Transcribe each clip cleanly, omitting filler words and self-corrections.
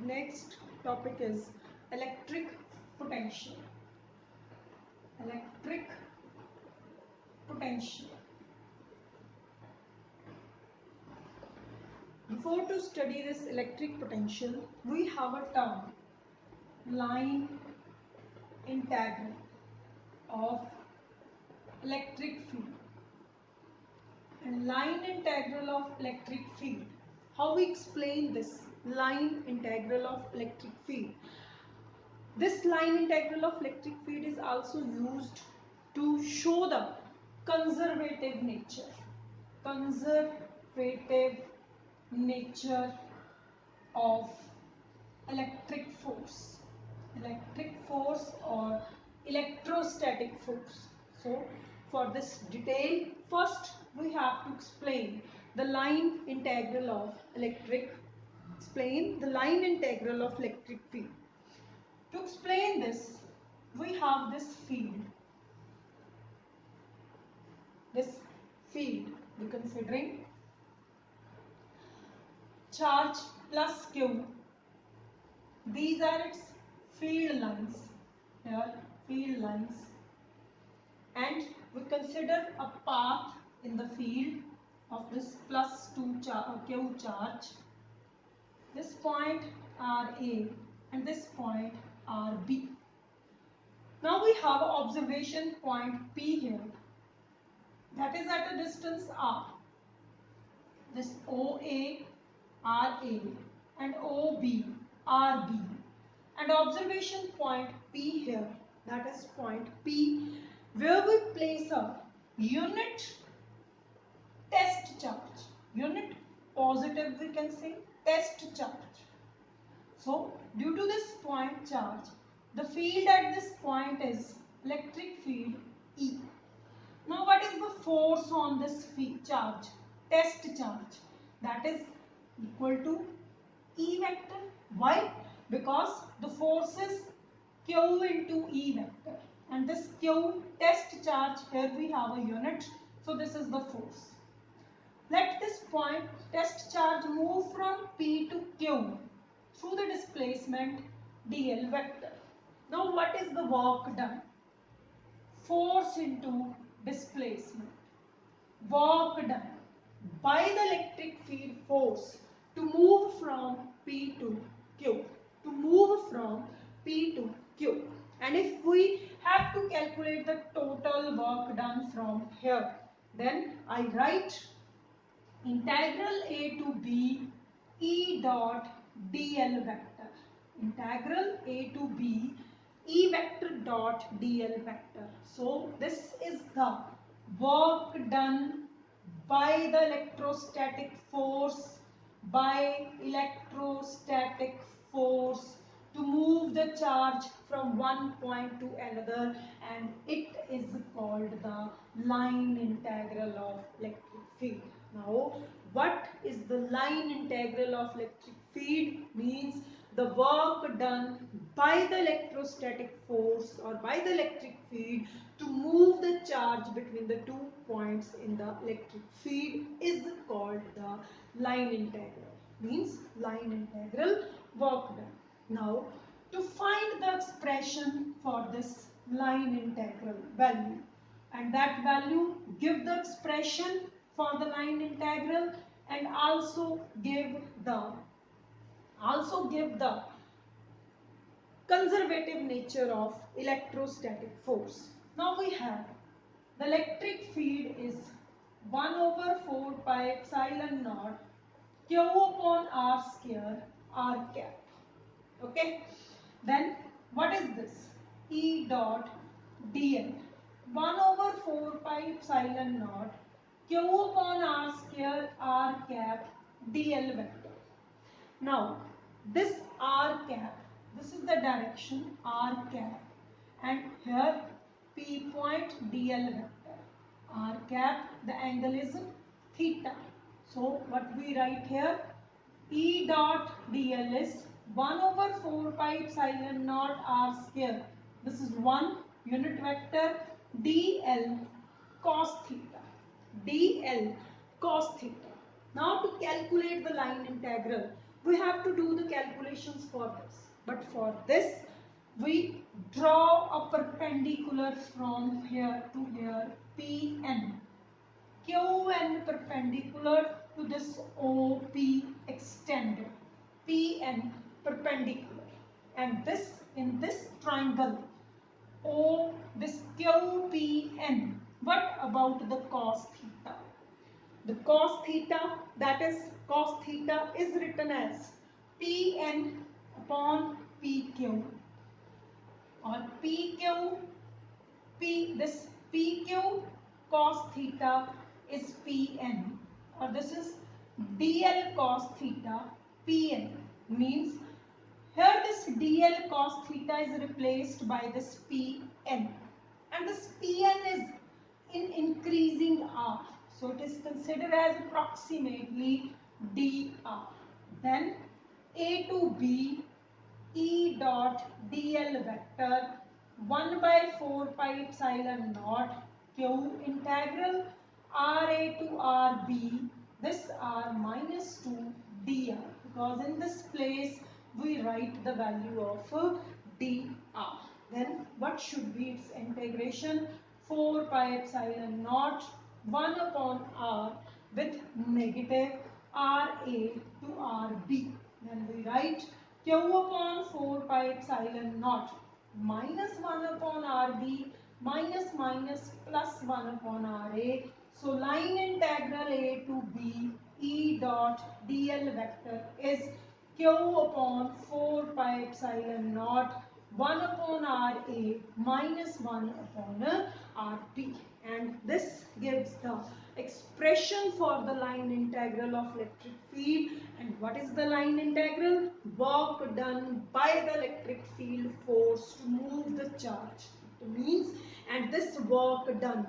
Next topic is electric potential. Electric potential. Before to study this electric potential, we have a term, line integral of electric field. And line integral of electric field. How we explain this line integral of electric field? This line integral of electric field is also used to show the conservative nature of electric force or electrostatic force. So for this detail, first we have to explain the line integral of electric field. To explain this, we have this field we're considering charge plus q. These are its field lines and we consider a path in the field of this plus 2 q charge. This point R A and this point R B. Now we have observation point P here, that is at a distance R. This OA, RA and OB, RB, and observation point P here, that is point P, where we place a unit test charge, unit positive we can say, test charge. So due to this point charge, the field at this point is electric field E. Now what is the force on this charge, test charge? That is equal to E vector. Why? Because the force is Q into E vector, and this Q test charge, here we have a unit, so this is the force. Let this point test charge move from P to Q through the displacement dl vector. Now what is the work done? Force into displacement. Work done by the electric field force to move from P to Q. And if we have to calculate the total work done from here, then I write integral A to B E dot dl vector. Integral A to B E vector dot dl vector. So this is the work done by the electrostatic force to move the charge from one point to another, and it is called the line integral of electric field. Now what is the line integral of electric field? Means the work done by the electrostatic force or by the electric field to move the charge between the 2 points in the electric field is called the line integral. Means line integral work done. Now to find the expression for this line integral value, and that value give the expression for the line integral and also give the conservative nature of electrostatic force. Now we have the electric field is 1 over 4 pi epsilon naught Q upon R square R cap. Okay. Then what is this? E dot dl. 1 over 4 pi epsilon naught Q upon R square R cap dl vector. Now this R cap, this is the direction R cap, and here P point dl vector. R cap, the angle is theta. So what we write here, E dot dl is 1 over 4 pi epsilon naught R square. This is 1 unit vector dl cos theta. dl cos theta. Now to calculate the line integral, We have to do the calculations for this. But for this, we draw a perpendicular from here to here, Pn. Qn perpendicular to this OP extended. Pn perpendicular. And this, in this triangle, O, this QPN. What about the cos theta? The cos theta, that is cos theta is written as Pn upon PQ, or PQ, this PQ cos theta is Pn, or this is DL cos theta Pn, means here this DL cos theta is replaced by this Pn, and this Pn is in increasing R, so it is considered as approximately dr. Then A to B E dot dl vector 1 by 4 pi epsilon naught q integral Ra to Rb, this R minus 2 dr, because in this place we write the value of dr. Then what should be its integration? 4 pi epsilon naught 1 upon R with negative Ra to Rb. Then we write Q upon 4 pi epsilon naught minus 1 upon Rb minus minus plus 1 upon Ra. So line integral A to B E dot dl vector is Q upon 4 pi epsilon naught 1 upon Ra minus 1 upon Rb, and this gives the expression for the line integral of electric field. And what is the line integral? Work done by the electric field force to move the charge. It means, and this work done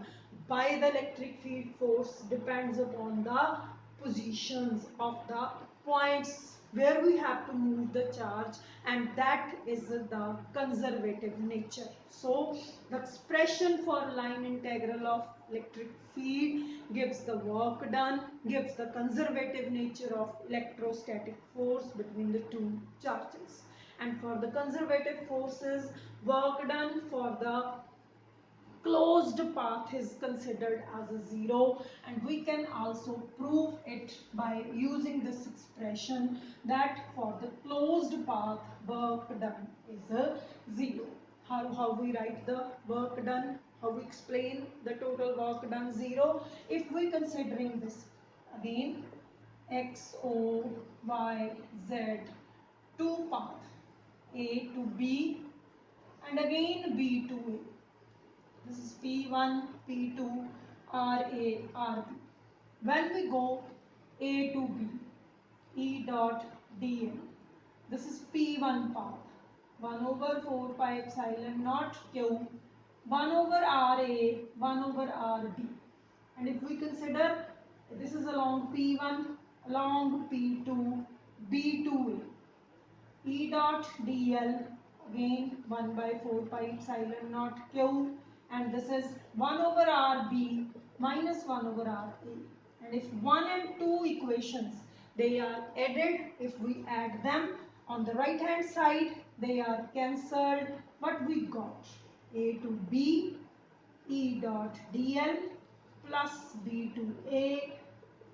by the electric field force depends upon the positions of the points where we have to move the charge, and that is the conservative nature. So the expression for line integral of electric field gives the work done, gives the conservative nature of electrostatic force between the two charges. And for the conservative forces, work done for the closed path is considered as a zero, and we can also prove it by using this expression that for the closed path work done is a zero. How we write the work done? How we explain the total work done? Zero. If we considering this again, x, o, y, z, two path, a to b and again b to a. This is P1, P2, RA, RB. When we go A to B, E dot dl, this is P1 path. 1 over 4 pi epsilon naught Q, 1 over RA, 1 over RB. And if we consider, this is along P1, along P2, B2A. E dot dl, again 1 by 4 pi epsilon naught q, and this is 1 over rb minus 1 over ra. And if 1 and 2 equations, they are added, if we add them on the right hand side, they are cancelled. What we got? A to b E dot dl plus b to a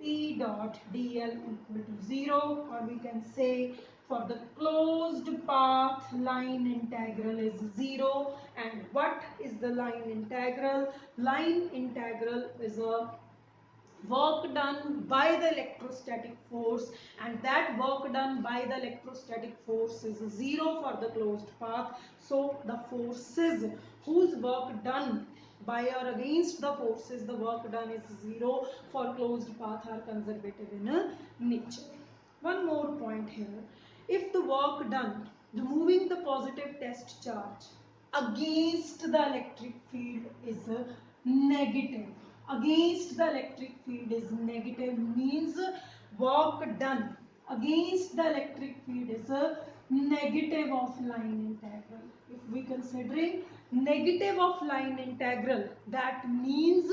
E dot dl equal to 0, or we can say for the closed path line integral is 0. And what is the line integral? Line integral is a work done by the electrostatic force, and that work done by the electrostatic force is 0 for the closed path. So the forces whose work done by or against the forces the work done is 0 for closed path are conservative in nature. One more point here. If the work done removing the positive test charge against the electric field is negative, against the electric field is negative, means work done against the electric field is a negative of line integral. If we considering negative of line integral, that means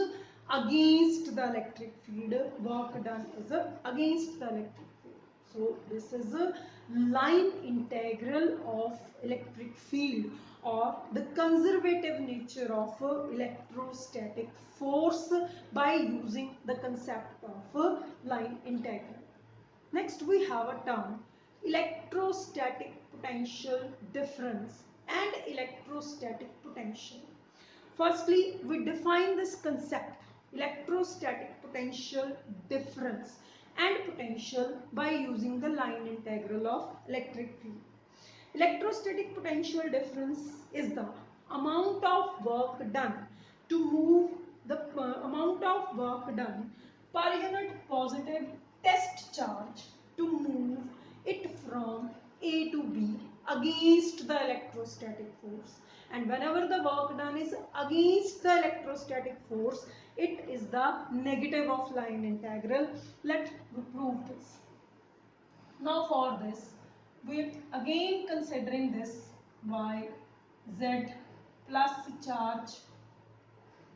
against the electric field work done is against the electric field. So this is a line integral of electric field, or the conservative nature of electrostatic force by using the concept of line integral. Next we have a term electrostatic potential difference and electrostatic potential. Firstly, we define this concept electrostatic potential difference and potential by using the line integral of electric field. Electrostatic potential difference is the amount of work done to move the amount of work done per unit positive test charge to move it from A to B against the electrostatic force. And whenever the work done is against the electrostatic force, it is the negative of line integral. Let me prove this. Now for this, we are again considering this y, z plus charge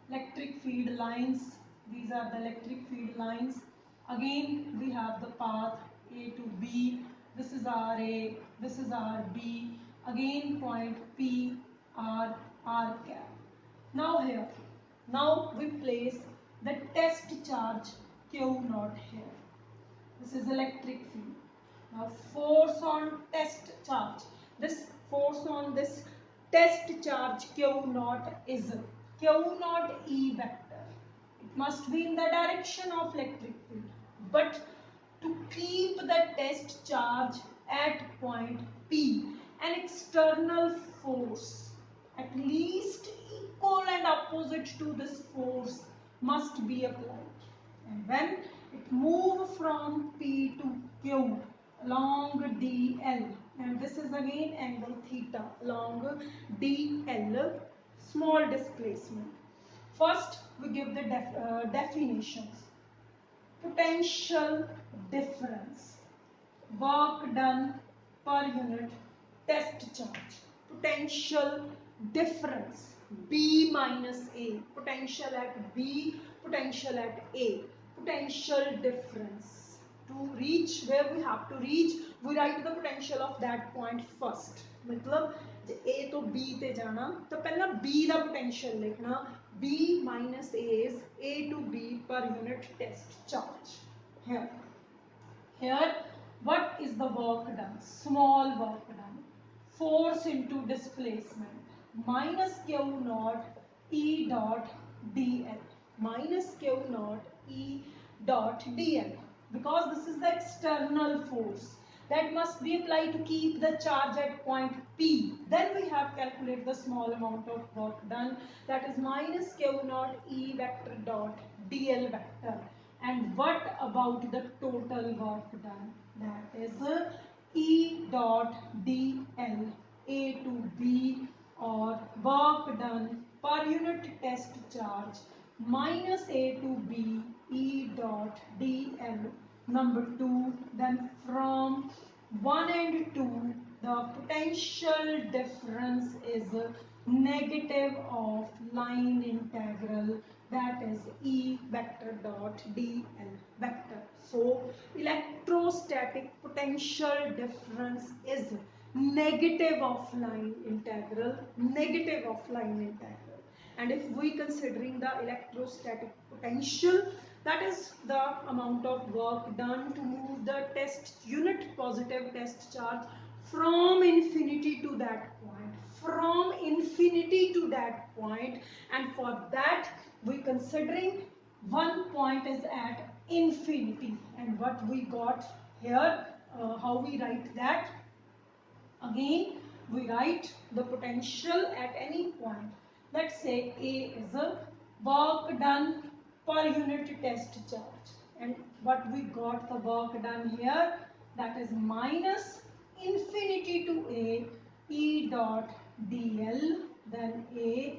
electric field lines. These are the electric field lines. Again we have the path A to B. This is RA, this is RB. Again point P, R, R cap. Now here, now we place the test charge Q naught here. This is electric field. Now force on test charge. This force on this test charge Q naught is Q naught E vector. It must be in the direction of electric field. But to keep the test charge at point P, an external force at least equal and opposite to this force must be applied. And when it moves from P to Q along DL, and this is again angle theta along DL, small displacement. First we give the definitions. Potential difference, work done per unit test charge. Potential difference, B minus A, potential at B, potential at A. Potential difference, to reach where we have to reach, we write the potential of that point first. मतलब जे A तो B ते जाना तो पहला B का potential लिखना, B minus A is A to B per unit test charge. Here what is the work done? Small work done. Force into displacement minus Q naught E dot dl, minus Q naught E dot dl, because this is the external force that must be applied to keep the charge at point P. Then we have calculated the small amount of work done, that is minus Q naught E vector dot dl vector. And what about the total work done? That is E dot dl, A to B, or work done per unit test charge minus A to B E dot dl. Number 2, then from 1 and 2, the potential difference is negative of line integral, that is E vector dot dl vector. So electrostatic potential difference is negative of line integral, negative of line integral. And if we considering the electrostatic potential, that is the amount of work done to move the test unit positive test charge from infinity to that point, from infinity to that point. And for that we considering one point is at infinity. And what we got here, how we write that? Again we write the potential at any point. Let's say A is a work done per unit test charge, and what we got the work done here, that is minus infinity to A E dot dl, then A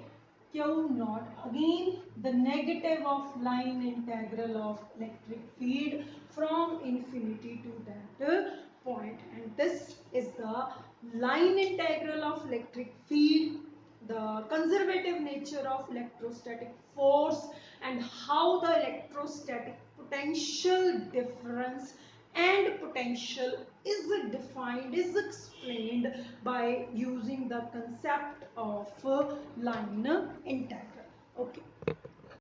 Q naught, again the negative of line integral of electric field from infinity to that point. And this is the line integral of electric field, the conservative nature of electrostatic force, and how the electrostatic potential difference and potential is defined, is explained by using the concept of line integral. Okay.